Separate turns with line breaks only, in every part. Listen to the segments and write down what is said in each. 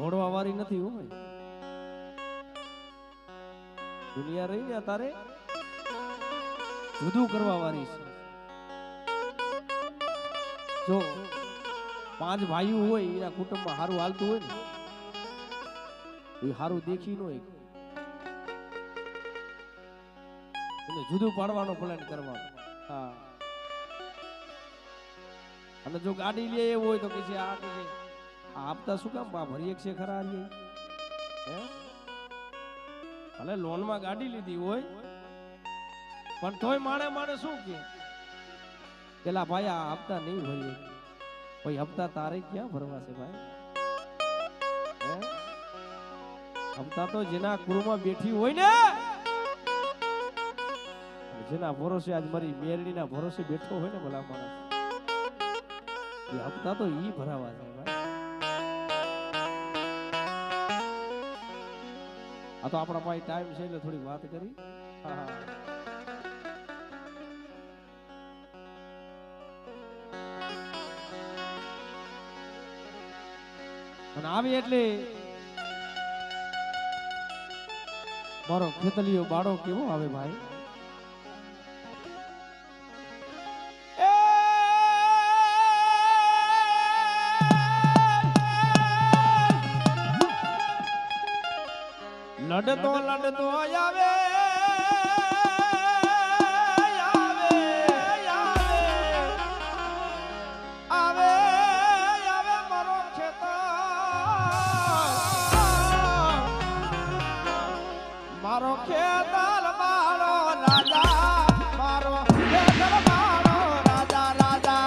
જોડવા વાળી નથી હોય. દુનિયા રહી ને તારે જુદું કરવા વાળી છે. જો 5 ભાઈઓ હોય એના કુટુંબમાં સારું હાલતું હોય ને એ સારું દેખી નો એને જુદું પાડવાનો પ્લાન કરવાનો. હા, અને જો ગાડી લે એવું હોય તો કે છે આ આપતા શું કામ ભરી છે ખરા હે. ભલે લોન માં ગાડી લીધી હોય પણ તોય માણે શું કે પેલા ભાઈ આ હપ્તા નહીં ભરીએ. કોઈ હપ્તા તારે ક્યાં ભરવા છે ભાઈ? હપ્તા તો જેના કુળમાં બેઠી હોય ને, જેના ભરોસે આજ મારી મેરડીના ભરોસે બેઠો હોય ને ભલા માણસ, એ હપ્તા તો ઈ ભરાવા છે ભાઈ. આ તો આપણા પાસે ટાઈમ છે એટલે થોડી વાત કરી. હા, અને આવી એટલે મારો ખેતલીયો બાળો કેવો આવે ભાઈ. લડતો આવે મારો ખેતર મારો રાજા, મારો ખેતર મારો રાજા રાજા.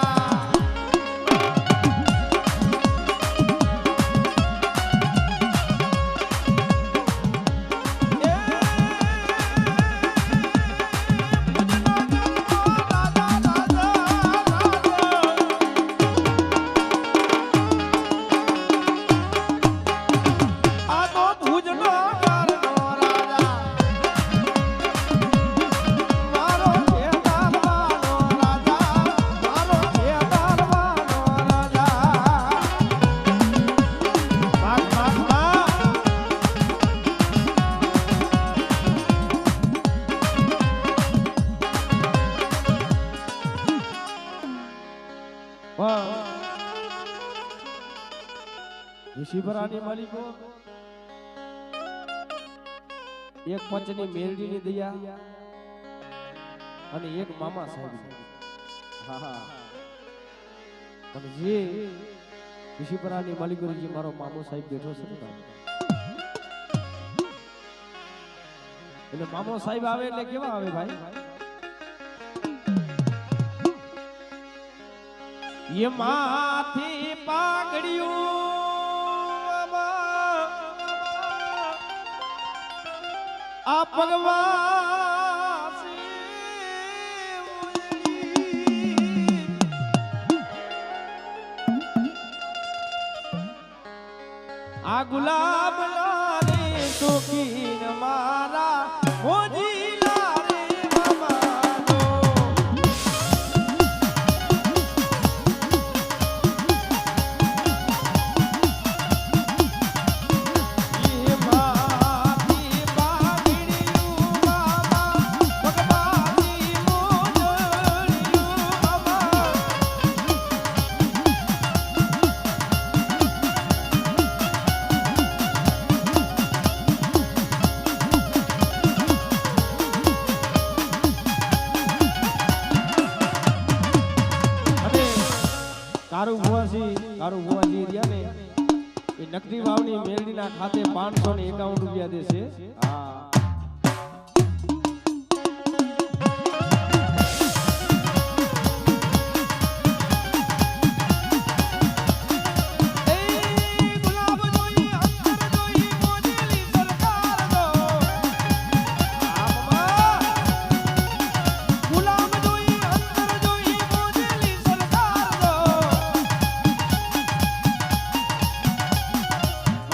ઋષિભરાની માલિકો એક પંચની મેરડીની દયા અને એક મામા સાહેબ. હા, અને જે ઋષિભરાની માલિકો જે મારો મામો સાહેબ બેઠો છે ને, એટલે મામો સાહેબ આવે એટલે કેવા આવે ભાઈ? એ માથી પાઘડિયું આ ભગવાન આ ગુલાબ લારે શોખીન મારા મોજી લારે મામાનો. કારું ભુવાજી રહ્યા ને એ નકરી વાવની મેરડીના ખાતે 551 રૂપિયા દેશે. હા,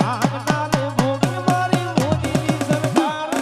આગનારે ભોગી મારી મોદીની સરકાર.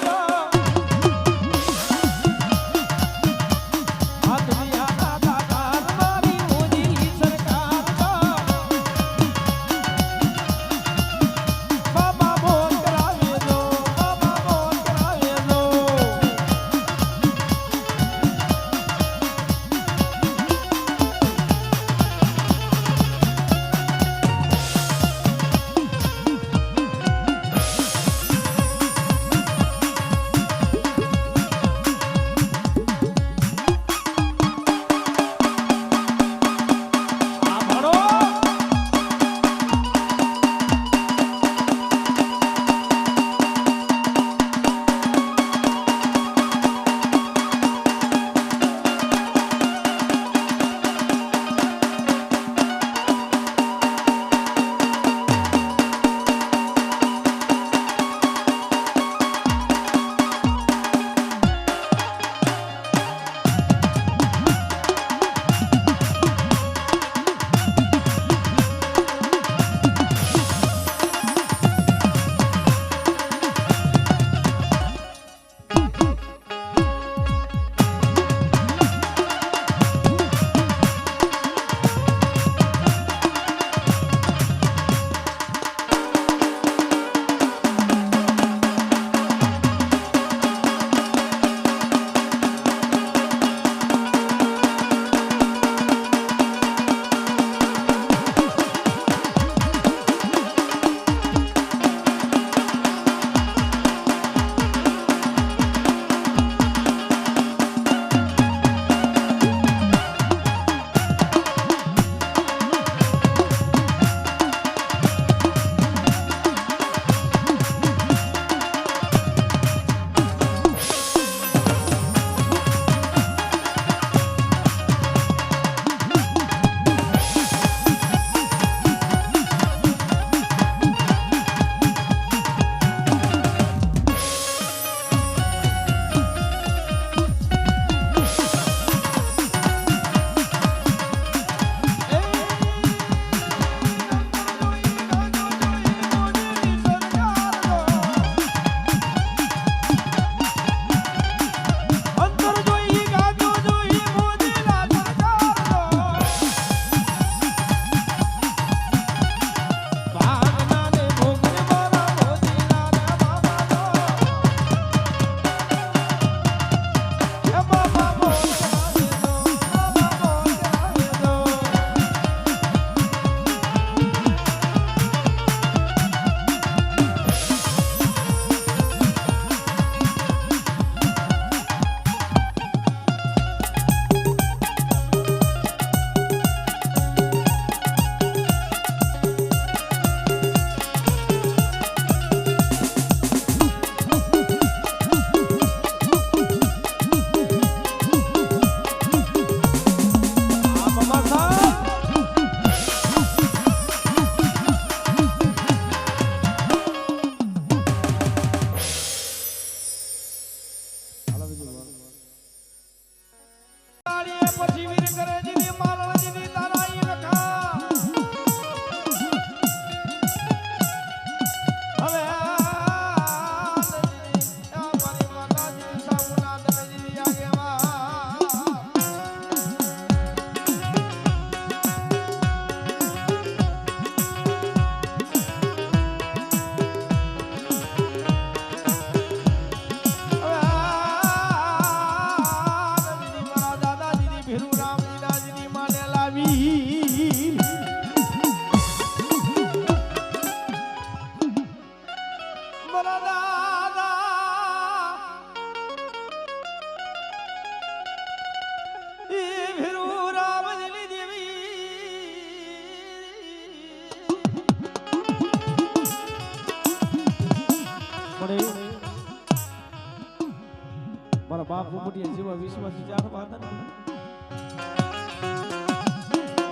બાપ પોપટિયા જેવા વિશ્વાસી જાળવા હતા ને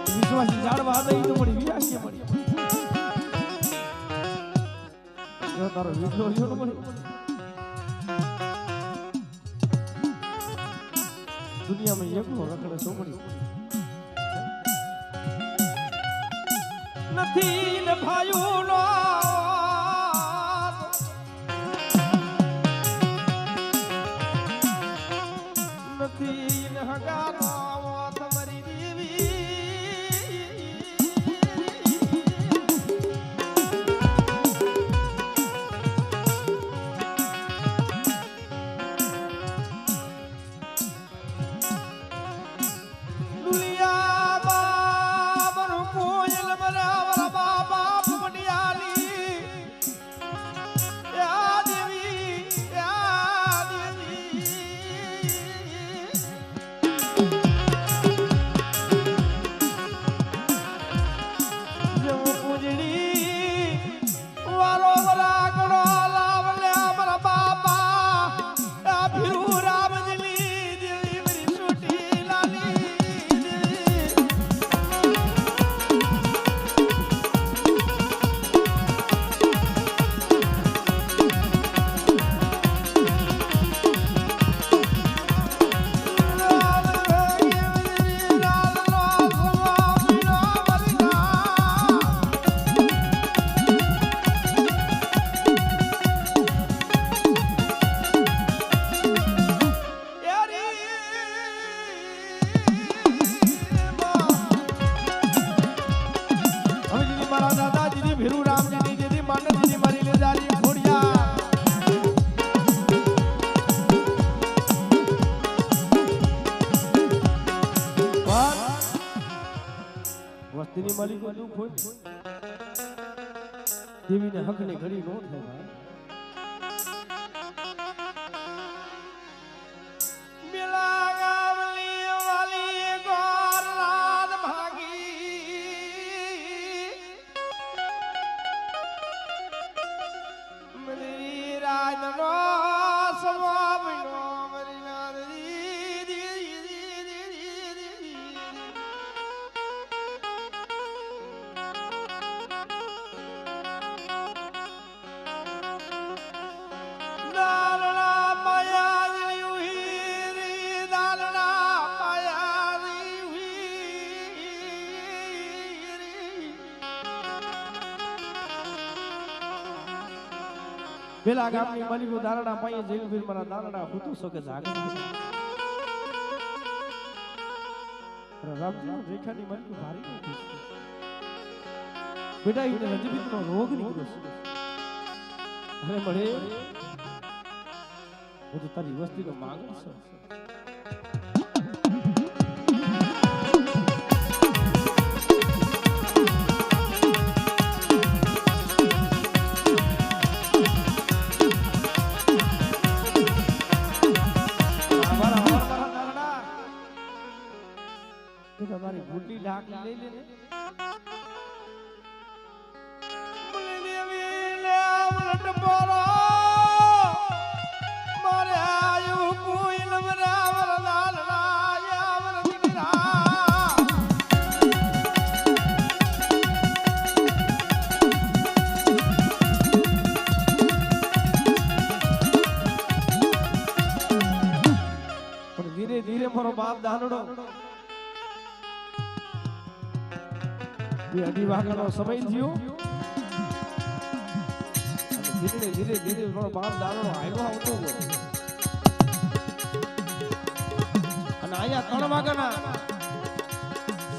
વિશ્વાસી જાળવા હતા એ તો મળી વિરાશી મળી તારો વિશ્વ લ્યો મળી દુનિયામાં એકલો રખડે છો મળી નથી ને ભાઈઓનો નથી ને હગાનો તમારી દેવી વસ્તીની માલિકો દુઃખ હોય દેવીને હકની ઘડી નો થાય પેલા ગામની માલિકો દારડા પાયે જઈને ફીર મારા દારડા હુતું શકે જાગે રામજી રેખાની માલિકો ભારી નો ખુશ બેટા એને રજબીતનો રોગ નીકળ્યો છે અરે મળે હું તો તારી વસ્તીનો માંગ છે તમારી ભૂલી ડાક લઈ લે ને મુલી દેવી લે આવટ બોલો મારે આયુ કોઈ લવરા વરદાન લાયા વરદિરા પણ ધીરે ધીરે મારો બાપ દાનડો અઢી વાગ્યાનો સમય થયો ધીરે ધીરે ધીરે મારો બાપ દારૂનો હાયલો આવતો હોય અને અહીંયા 3 વાગ્યાના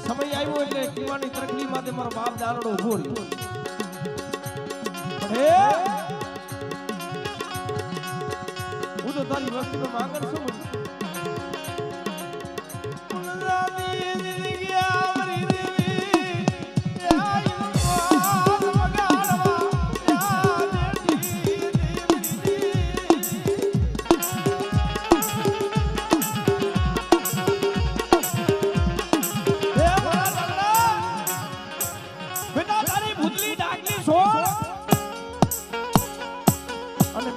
સમય આવ્યો એટલે પીવાની તરકલી માટે મારો બાપ દારૂનો ઉભો રહ્યો હું તો તારી વસ્તુનો માંગણ છું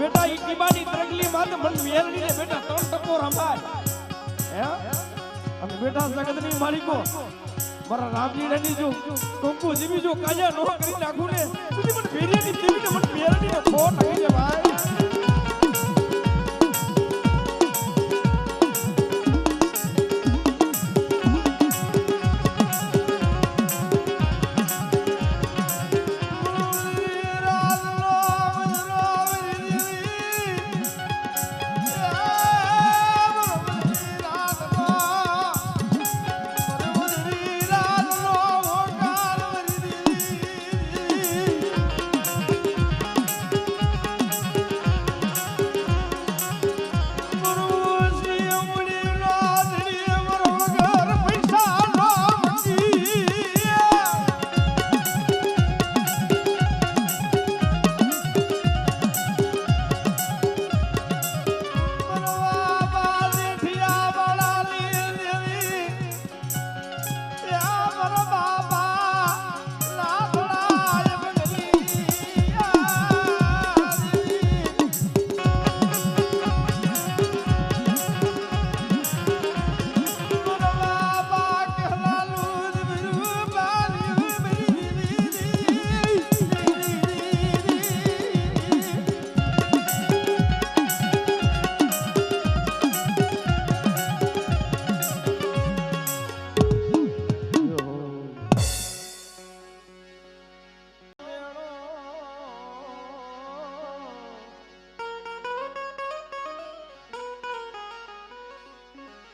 બેટા ઈ ટીબાની ત્રગલી માથે મન મેરડીને બેટા 3 ટકો રમાય હે અને બેટા જગતની માલિકો મારા રામજીની જો કંકુ જીવી જો કાજા નો કરી નાખું ને તું મને ફેરિયાની દેવીને મને મેરડીને ખોટ આવી છે ભાઈ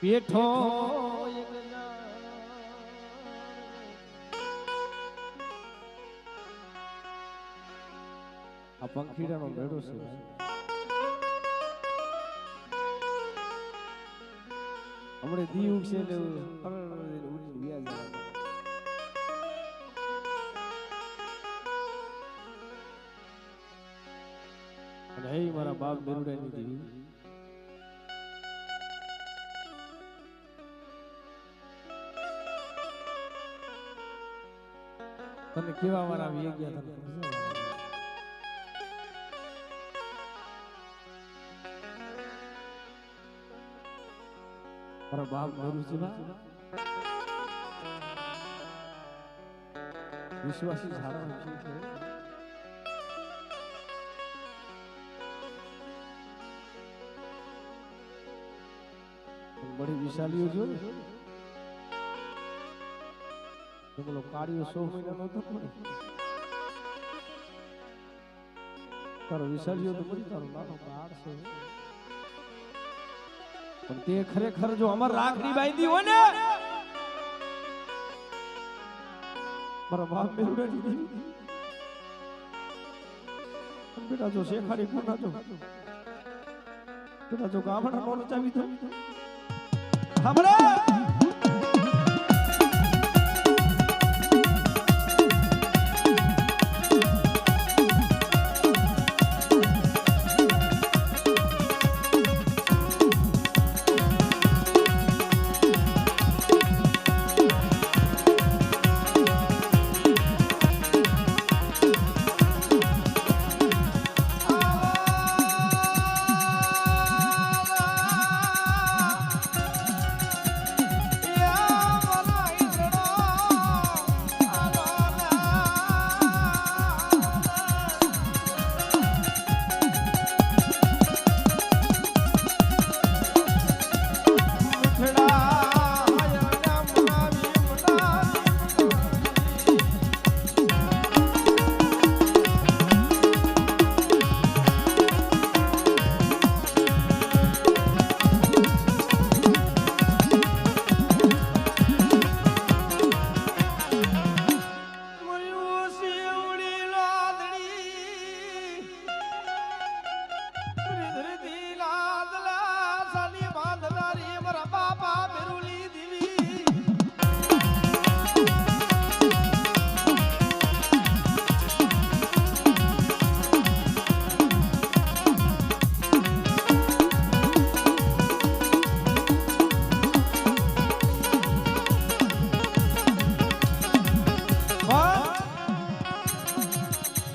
બેઠો આ પંખીડાનો મેળો છે હમણે દીવ છે એટલે ઉડી ગયા અને હે મારા બાપ મેરુડાની દેવી તમે કેવા વાર આવી ગયા તમે મારા બાપ મારું છે વિશ્વાસી સારા હોય છે બડી વિશાલીઓ જો ને બોલો કાળીઓ 100 મહિના નો હતો પણ તારો વિસર્જ્યો તો બધી તારો નાનો બાળ છે પણ તે ખરેખર જો અમર રાખડી બાંધી હોય ને મારા બાપ મેરુડાની દેવી બેટા જો શેખાડી કોના જો બેટા જો ગામડા નો ચાવી તો સાંભળે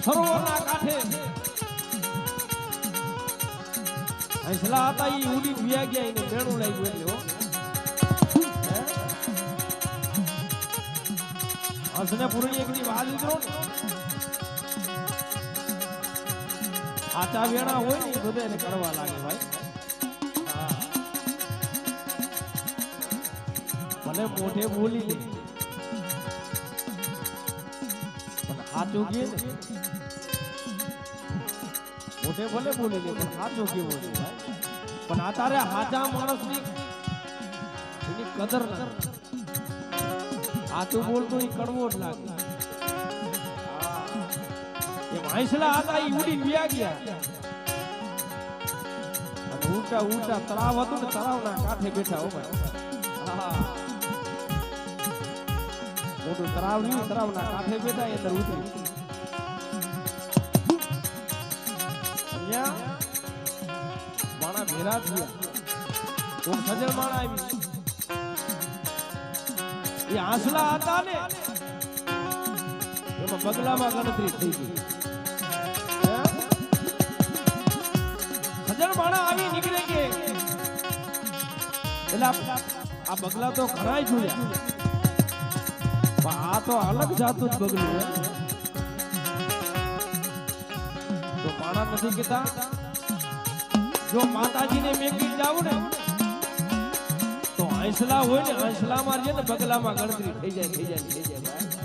સરોવરના કાંઠે હંસલા હતા ઈ ઉડી વ્યા ગયા એને મેણું લાગ્યું એટલે હો હંસને પૂરણી એકની વાત લીધો ને આચા વેણા હોય ને બધે એને કરવા લાગે ભાઈ ભલે મોઢે બોલી લે પણ સાચું કે ને મોઢે ભલે બોલી લે પણ સાચું કેવું છે ભાઈ પણ આ તારે સાચા માણસની એની કદર નથી સાચું બોલતો એ કડવો જ લાગે એ હંસલા હતા એ ઉડી વ્યા ગયા અને ઉલટા ઉલટા તળાવ હતું ને તળાવના કાંઠે બેઠા હો ભાઈ મોટું તળાવ નહીં તળાવના કાંઠે બેઠા એ અંદર ઉતરી અહીંયા માણા ભેરા થયા કોક સજળ માણા આવી એ હંસલા હતા ને એમાં બગલામાં ગણતરી થઈ ગઈ સજળ માણા આવી નીકળે કે એટલે આ બગલા તો ઘણા જોયા પણ આ તો અલગ જાતનું જ બગલું હે તો માણા નથી કેતા જો માતાજીને મેકી જાવ ને તો હંસલા હોય ને હંસલામાં છે ને બગલામાં ગણતરી થઈ જાય ભાઈ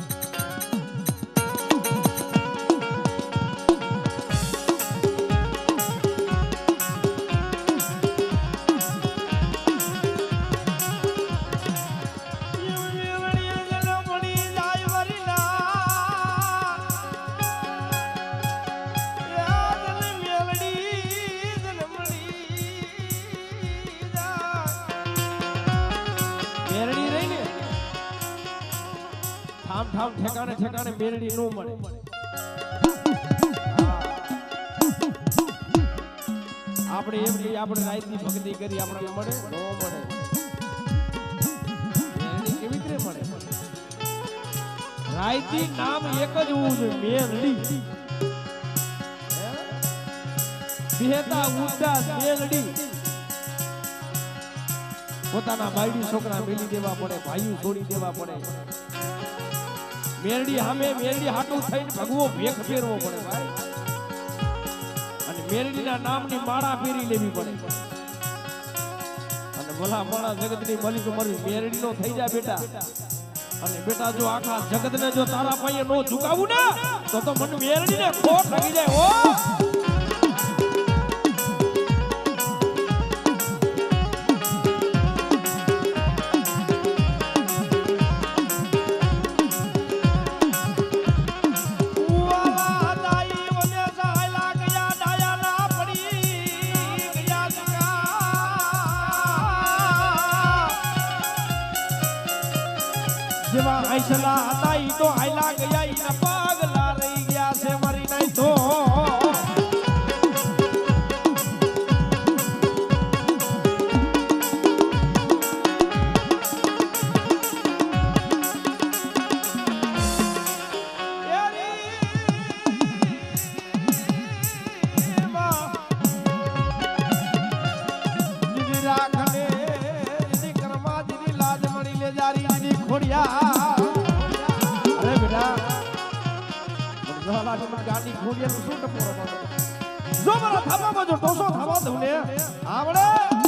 ઠામ ઠેકાણે ઠેકાણે મેરડી નો મળે આપણે એમ કે આપણે રાતની ભક્તિ કરી આપણને મળે નો મળે મેરડી કેવી રીતે મળે રાતની નામ એક જ હોવું જોઈએ મેરડી બેહતા ઉડતા મેરડી પોતાના બાયડી છોકરા મેલી દેવા પડે ભાઈઓ છોડી દેવા પડે મેરડી સામે મેરડી હાટું થઈને ભગવો ભેખ ફેરવો પડે ભાઈ અને મેરડીના નામની માળા ફેરી લેવી પડે અને ભલા માળા જગતની મલિક મરી મેરડીનો થઈ જાય બેટા અને બેટા જો આખા જગતને જો તારા પાયે નો ઝુકાવું ને તો મને મેરડીને ખોટ લાગી જાય ઓ જેવા હંસલા હતા ઈ તો હાયલા ગયા ઈના પાગલા રહી ગયા છે મરી નહીં તો અરે બેટા ગાડી ખોડિયાનું શું ટપોરો જો મારા થાપામાં જો ટોસો થાવા દઉં ને આવડે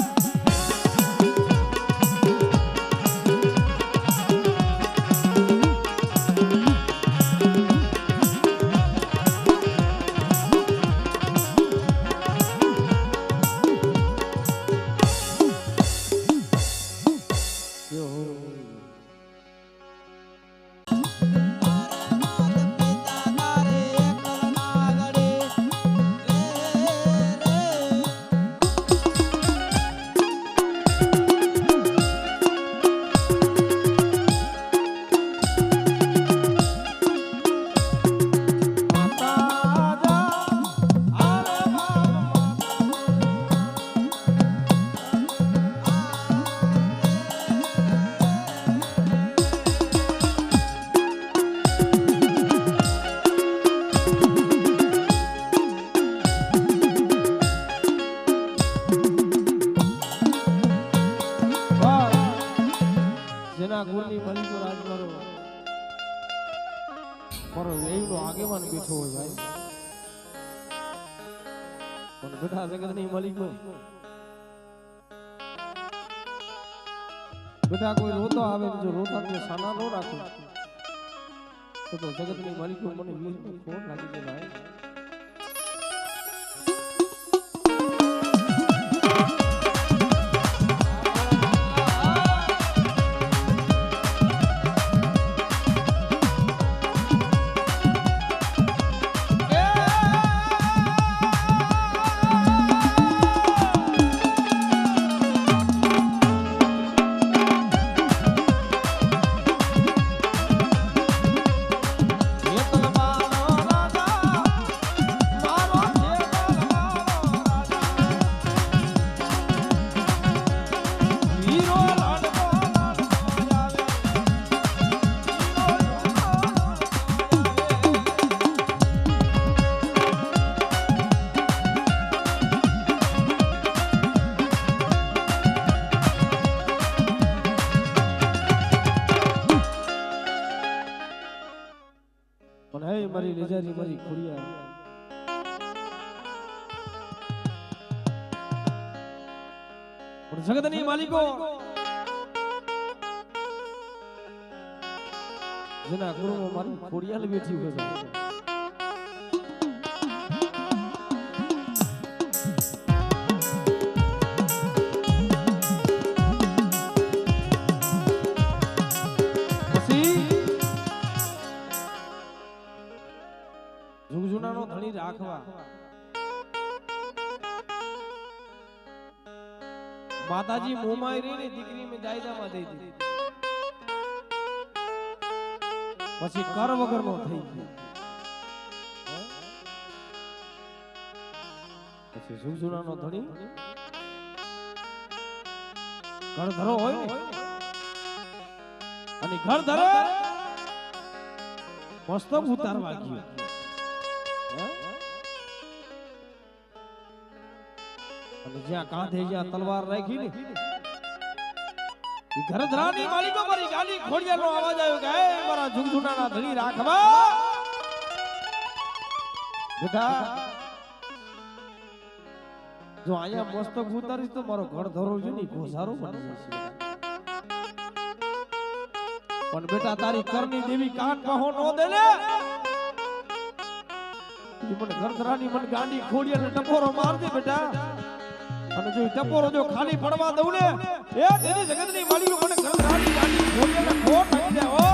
દેશનો આગેવાન બેઠો હોય ભાઈ, પણ બેટા જગતની માલિકો બેટા કોઈ રોતો આવે જો રોતા તો સાના નો રાખો તો જગતની માલિકો મને વીર ફોન લાગી જાય ભાઈ. પણ હે મારી લેજારી મારી ખોડિયા પણ જગતની માલિકો જેના ગુરુમાં મારી ખોડિયાલ બેઠી હોય છે. જુગજુનાનો ધણી રાખવા માતાજી મોમાઈ રહીને દીકરી મે દાયદામાં દઈ દીધી, પછી કર વગરનો થઈ ગયો. પછી જુગજુનાનો ધણી ઘર ધરો હોય ને અને ઘર ધરે મસ્તક ઉતારવા ગયો. અને જ્યાં કાંધે જ્યાં તલવાર રાખી ને ઈ ઘરધરાની માલિકો મારી ગાલી ખોડિયાનો અવાજ આવ્યો કે હે મારા જુગજુનાના ધણી રાખવા બેટા જો આયા મસ્તક ઉતારીશ તો મારો ઘર ધરો છે ને ઘોસારો બની જશે. પણ બેટા તારી કરની દેવી કાન કહો નો દે લે મને ઘરધરાની મન ગાંડી ખોડિયાને ટપોરો માર દે બેટા. અને જો ટપોરો જો ખાલી પડવા દઉં ને એ તેની જગતની માલિકો મને ઘરધરાની ગાંડી ખોડિયાને ખોટ આવી જાય. ઓ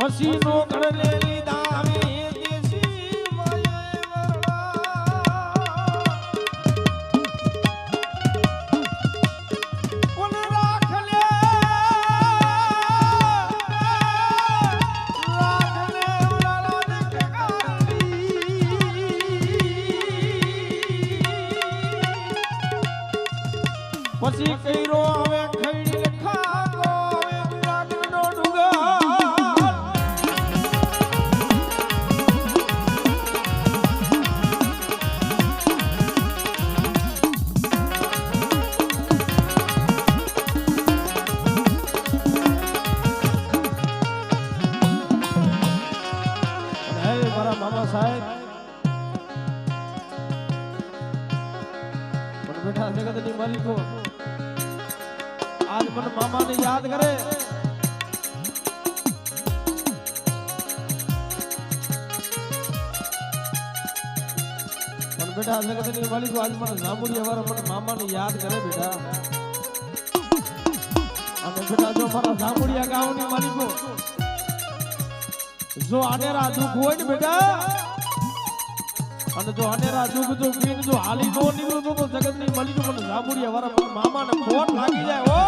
પછી નો કડલે લીધા આવી દેશી કોને રાખ લે ઉલાલા દેખ પછી કઈરો હવે ખઈડી ખાગો હવે રાગનો ડુગા મામા સાહેબ પણ બેઠા જગતની માલિકો આજ મને મામાને યાદ કરે. પણ બેટા જગતની માલિકો આજ મને જાંબુડિયા વાળા મને મામાને યાદ કરે બેટા. અને બેટા જો મારા જાંબુડિયા ગામની માલિકો જો આનેરા દુઃખ હોય ને બેટા અને જો આનેરા દુઃખ જો પીન જો હાલી નો નીકળો તો જગતની માલિકો મને જાંબુડિયા વાળા મામાને ખોટ લાગી જાય ઓ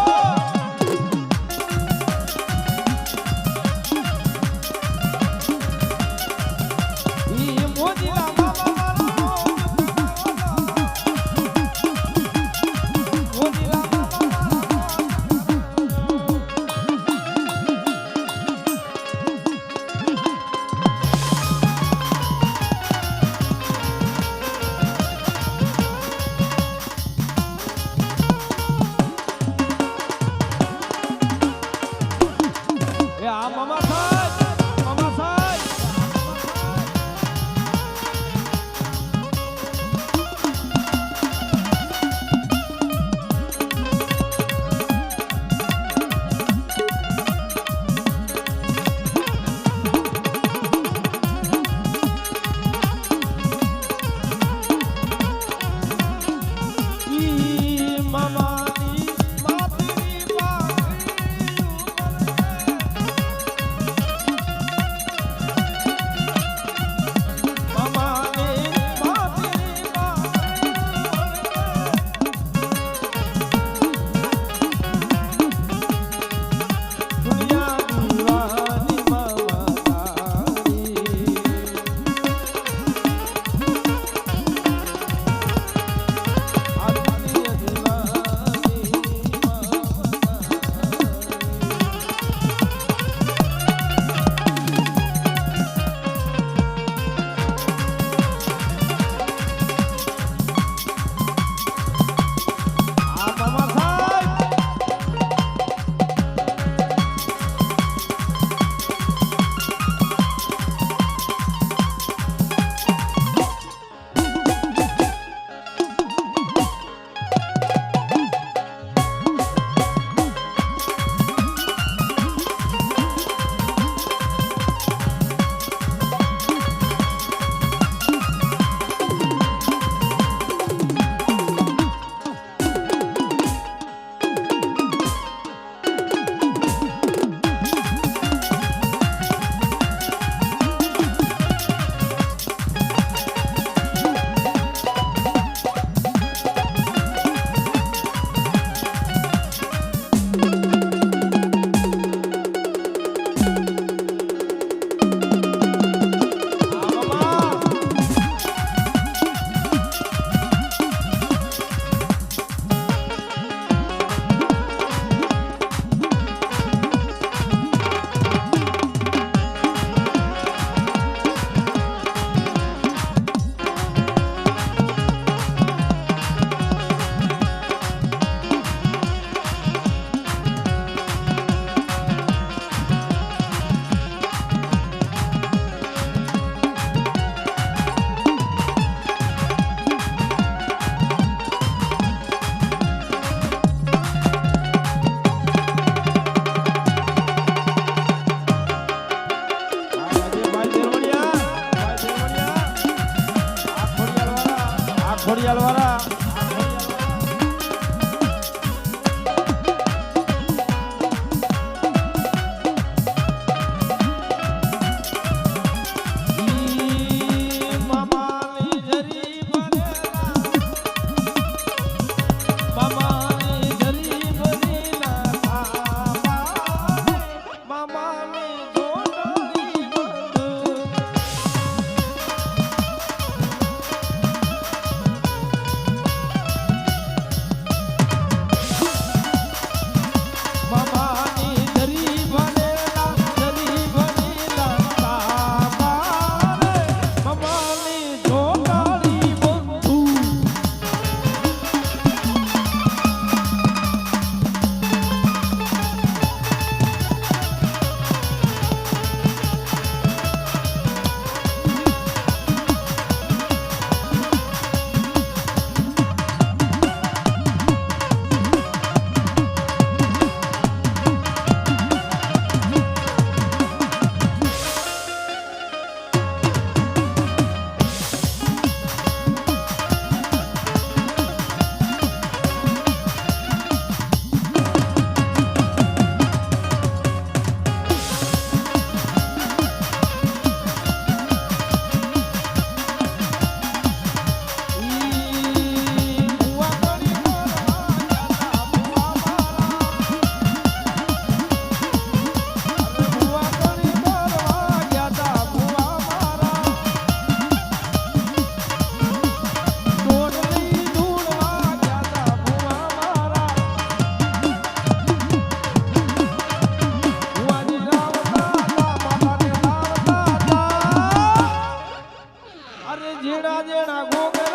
જીણા જેણા ઘોઘલા